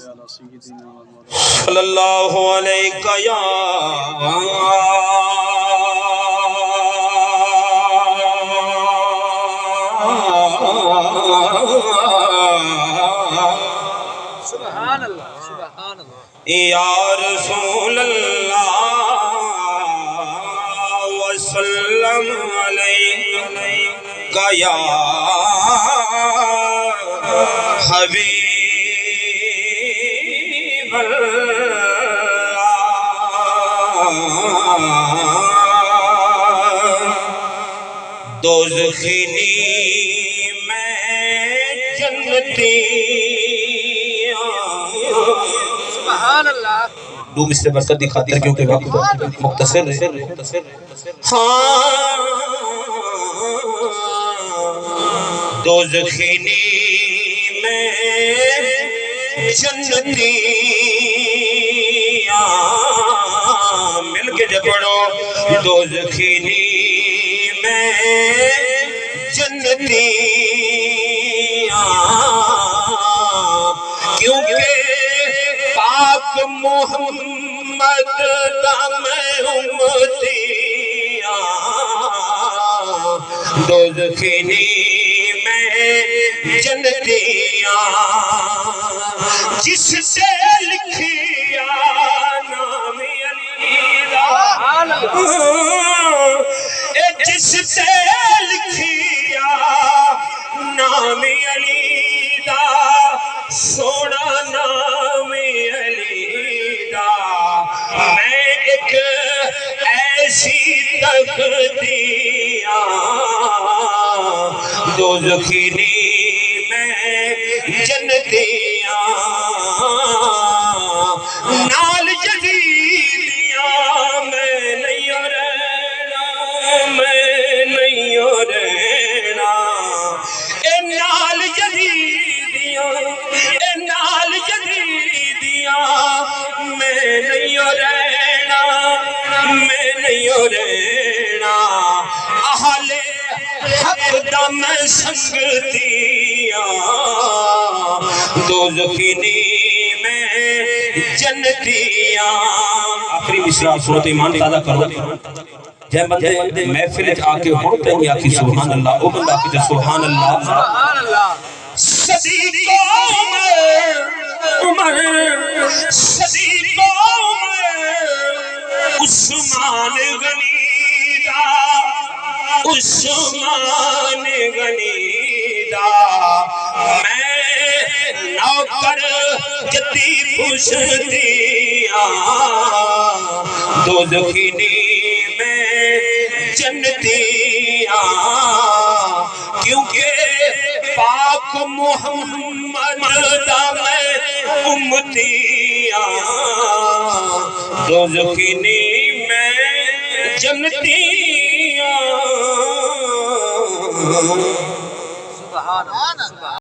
صلی اللہ علیہ یا سبحان اللہ سبحان اللہ یا رسول اللہ وسلم علیکہ یا حبیب اللہ دوزخینی میں جنتی سبحان اللہ دوم اس سے برکت دکھاتے ہیں کیونکہ وقت مختصر ہے ہاں دوزخینی میں جنتیاں مل کے جب پڑھو دوزخینی میں جنتیاں کیونکہ پاک محمد دم امتیاں دوزخینی میں جنتیاں جس سے لکھیا نام علی دا جس سے لکھیا نام علی دا سونا نام علی دا میں ایک ایسی تقدیاں دوزخینی میں جنتیاں نال جدیدیاں میں نہیں رہنا میں نہیں رہنا اے نال جدیدیاں اے نال جدیدیاں میں نہیں رہنا میں نہیں رہنا اہل حق دم سنگتیاں دوزخینی میں جنتیاں آخری مصرع سورۃ ایمان تازہ کرو جے بندے محفل آ کے ہون پہ یا کی سبحان اللہ او بندہ کی سبحان اللہ سبحان اللہ صدیق عمر صدیق عمر عثمان غنی دا عثمان غنی دا میں نوکر جتی پوچھتیاں دوزخینی میں جنتیاں کیونکہ پاک محمد دا میں امتیاں دوزخینی میں جنتیاں سبحان اللہ